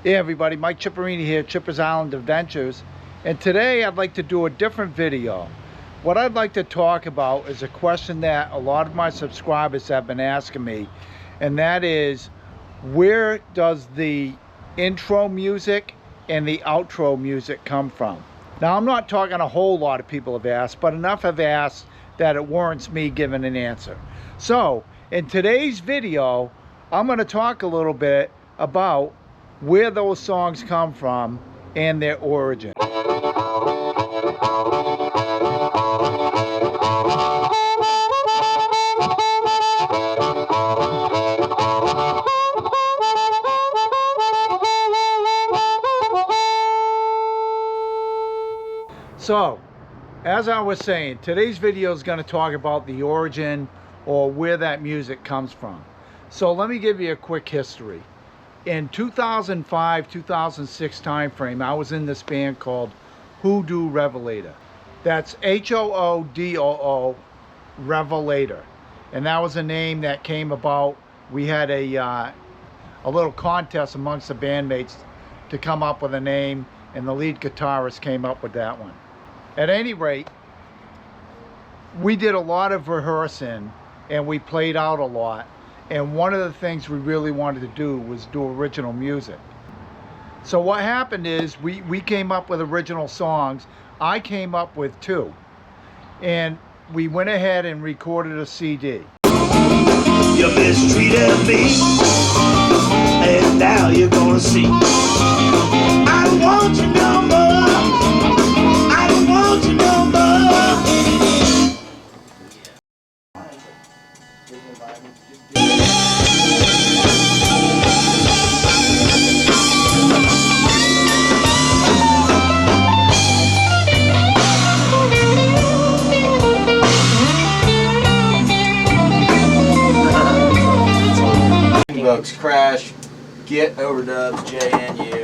Hey everybody, Mike Chipperini here, Chipper's Island Adventures, and today I'd like to do a different video. What I'd like to talk about is a question that a lot of my subscribers have been asking me, and that is, where does the intro music and the outro music come from? Now, I'm not talking a whole lot of people have asked, but enough have asked that it warrants me giving an answer. So in today's video, I'm going to talk a little bit about where those songs come from and their origin. So, as I was saying, today's video is going to talk about the origin or where that music comes from. So let me give you a quick history. In 2005-2006 time frame, I was in this band called Hoodoo Revelator. That's Hoodoo Revelator, and that was a name that came about. We had a little contest amongst the bandmates to come up with a name, and the lead guitarist came up with that one. At any rate, we did a lot of rehearsing and we played out a lot. And one of the things we really wanted to do was do original music. So what happened is we came up with original songs. I came up with 2. And we went ahead and recorded a CD. You mistreated me, and now you're gonna see. I don't want you no more. I don't want you no more. Bugs, crash, get overdubs, J and U,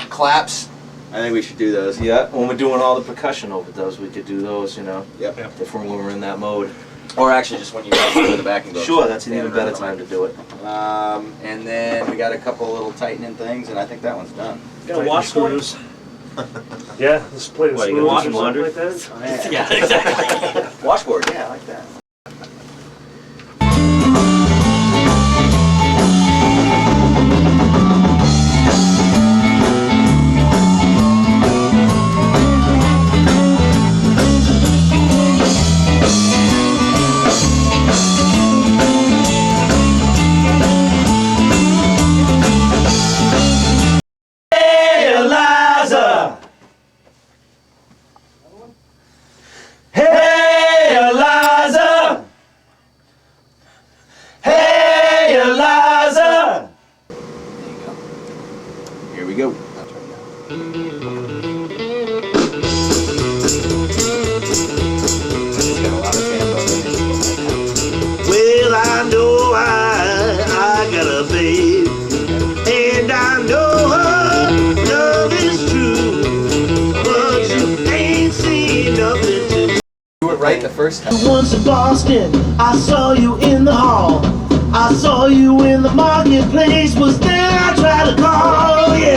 claps. I think we should do those. Yeah, when we're doing all the percussion overdubs, we could do those, you know. Yep. If we're in that mode. Or actually just when you play the backing vocals. Sure, that's an even better time to do it. And then we got a couple little tightening things, and I think that one's done. Got a washboard? Yeah, let's play the What, you screws got or washing something like that. Yeah, exactly. Washboard, yeah, I like that. Here we go. Well, I know I got a babe, and I know her love is true, but you ain't seen nothing to Do it right the first time. Once in Boston, I saw you in the hall. I saw you in the marketplace. Was there? I tried to call, yeah.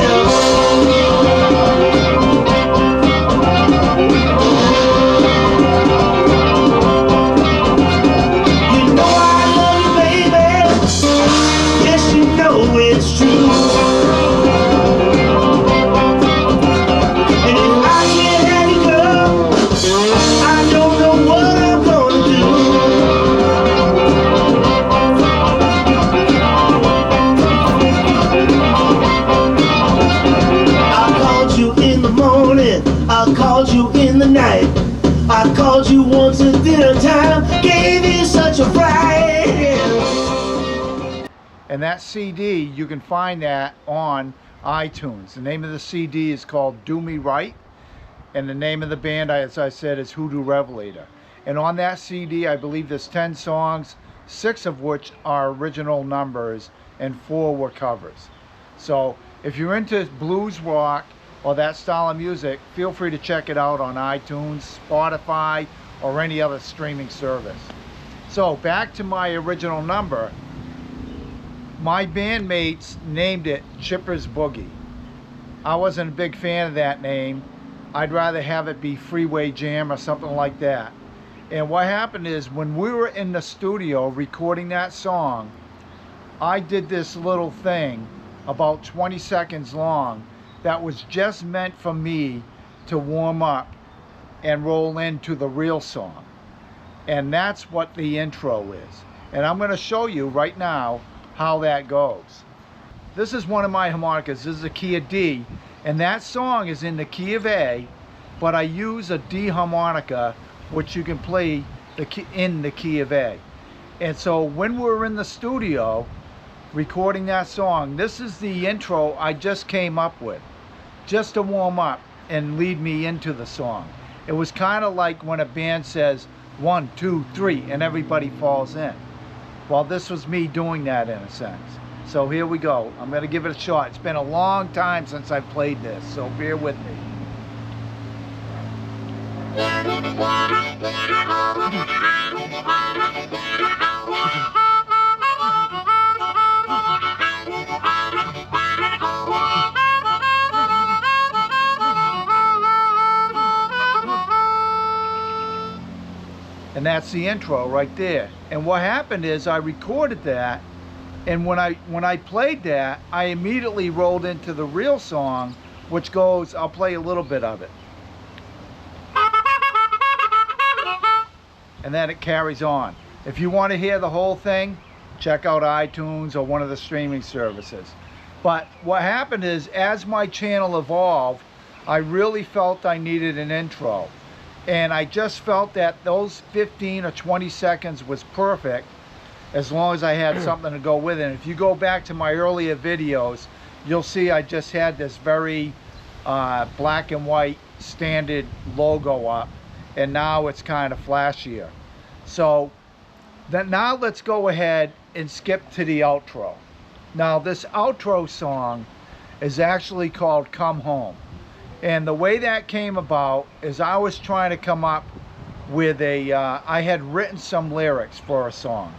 You know I love you, baby. Yes, you know it's true. And if I can't have you, girl, I don't know what I'm gonna do. I called you in the night. I called you once at dinner time. Gave you such a fright. And that CD, you can find that on iTunes. The name of the CD is called Do Me Right, and the name of the band, as I said, is Hoodoo Revelator. And on that CD, I believe there's 10 songs, 6 of which are original numbers and 4 were covers. So if you're into blues rock or that style of music, feel free to check it out on iTunes, Spotify, or any other streaming service. So back to my original number. My bandmates named it Chipper's Boogie. I wasn't a big fan of that name. I'd rather have it be Freeway Jam or something like that. And what happened is when we were in the studio recording that song, I did this little thing about 20 seconds long that was just meant for me to warm up and roll into the real song. And that's what the intro is. And I'm going to show you right now how that goes. This is one of my harmonicas. This is a key of D, and that song is in the key of A, but I use a D harmonica, which you can play in the key of A. And so when we're in the studio recording that song, this is the intro I just came up with, just to warm up and lead me into the song. It was kind of like when a band says 1, 2, 3, and everybody falls in. Well, this was me doing that in a sense. So here we go. I'm going to give it a shot. It's been a long time since I played this, so bear with me. And that's the intro right there. And what happened is I recorded that, and when I played that, I immediately rolled into the real song, which goes, I'll play a little bit of it. And then it carries on. If you want to hear the whole thing, check out iTunes or one of the streaming services. But what happened is, as my channel evolved, I really felt I needed an intro. And I just felt that those 15 or 20 seconds was perfect, as long as I had something to go with it. And if you go back to my earlier videos, you'll see I just had this very black and white standard logo up, and now it's kind of flashier. So now let's go ahead and skip to the outro. Now this outro song is actually called Come Home. And the way that came about is I was trying to come up with I had written some lyrics for a song.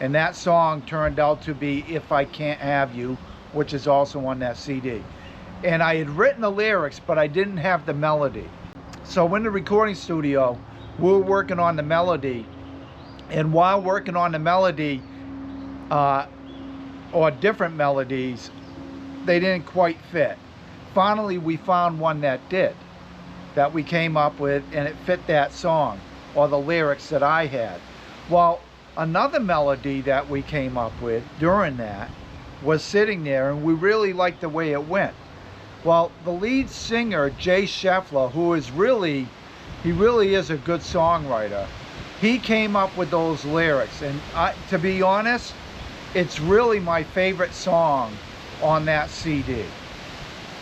And that song turned out to be If I Can't Have You, which is also on that CD. And I had written the lyrics, but I didn't have the melody. So in the recording studio, we were working on the melody. And while working on the melody, or different melodies, they didn't quite fit. Finally, we found one that did, that we came up with, and it fit that song, or the lyrics that I had. Well, another melody that we came up with during that was sitting there, and we really liked the way it went. Well, the lead singer, Jay Scheffler, who is really is a good songwriter, he came up with those lyrics. And to be honest, it's really my favorite song on that CD.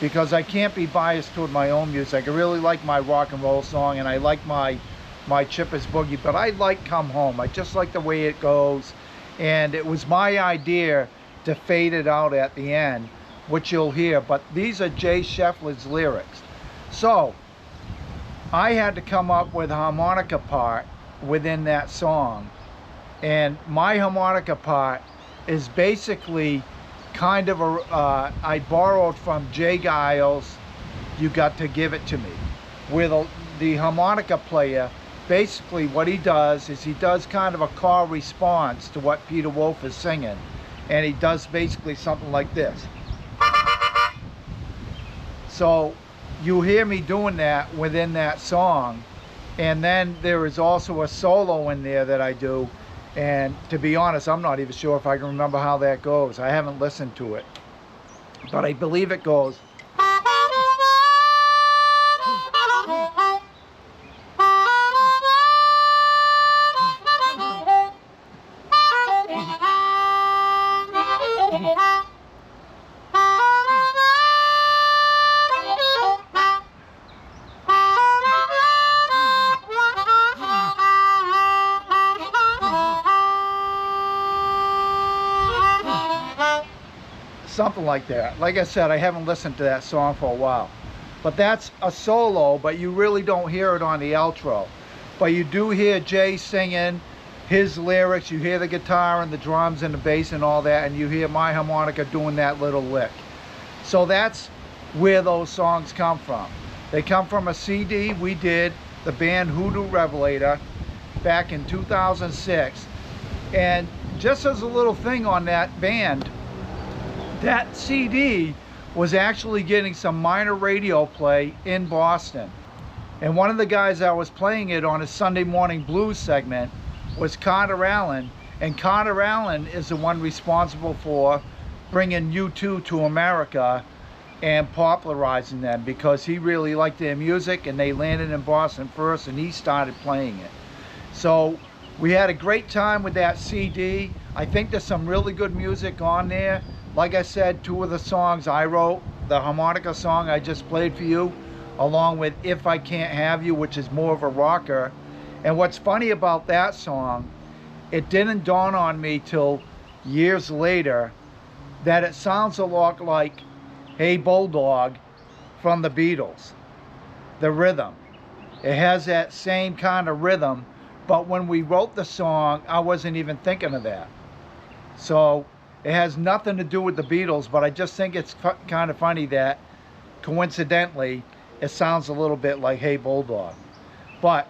Because I can't be biased toward my own music. I really like my rock and roll song, and I like my Chipper's Boogie, but I like Come Home. I just like the way it goes. And it was my idea to fade it out at the end, which you'll hear. But these are Jay Scheffler's lyrics. So I had to come up with a harmonica part within that song. And my harmonica part is basically kind of I borrowed from Jay Giles' You Got to Give It to Me, where the harmonica player, basically what he does is he does kind of a call response to what Peter Wolf is singing, and he does basically something like this. So you hear me doing that within that song, and then there is also a solo in there that I do. And to be honest, I'm not even sure if I can remember how that goes. I haven't listened to it, but I believe it goes. Something like that. Like I said, I haven't listened to that song for a while. But that's a solo, but you really don't hear it on the outro. But you do hear Jay singing his lyrics, you hear the guitar and the drums and the bass and all that, and you hear my harmonica doing that little lick. So that's where those songs come from. They come from a CD we did, the band Hoodoo Revelator, back in 2006. And just as a little thing on that band, that CD was actually getting some minor radio play in Boston. And one of the guys that was playing it on his Sunday Morning Blues segment was Carter Allen. And Carter Allen is the one responsible for bringing U2 to America and popularizing them, because he really liked their music and they landed in Boston first and he started playing it. So we had a great time with that CD. I think there's some really good music on there. Like I said, 2 of the songs I wrote, the harmonica song I just played for you, along with If I Can't Have You, which is more of a rocker. And what's funny about that song, it didn't dawn on me till years later that it sounds a lot like Hey Bulldog from the Beatles. The rhythm. It has that same kind of rhythm, but when we wrote the song, I wasn't even thinking of that. So it has nothing to do with the Beatles, but I just think it's kind of funny that coincidentally it sounds a little bit like Hey Bulldog. But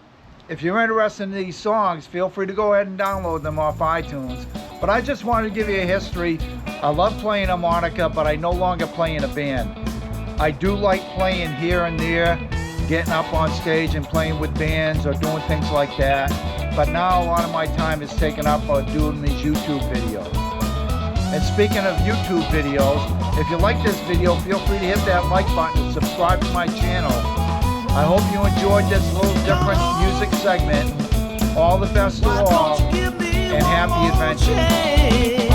if you're interested in these songs, feel free to go ahead and download them off iTunes. But I just wanted to give you a history. I love playing harmonica, but I no longer play in a band. I do like playing here and there, getting up on stage and playing with bands or doing things like that. But now a lot of my time is taken up on doing these YouTube videos. And speaking of YouTube videos, if you like this video, feel free to hit that like button and subscribe to my channel. I hope you enjoyed this little different music segment. All the best to all, and happy adventures.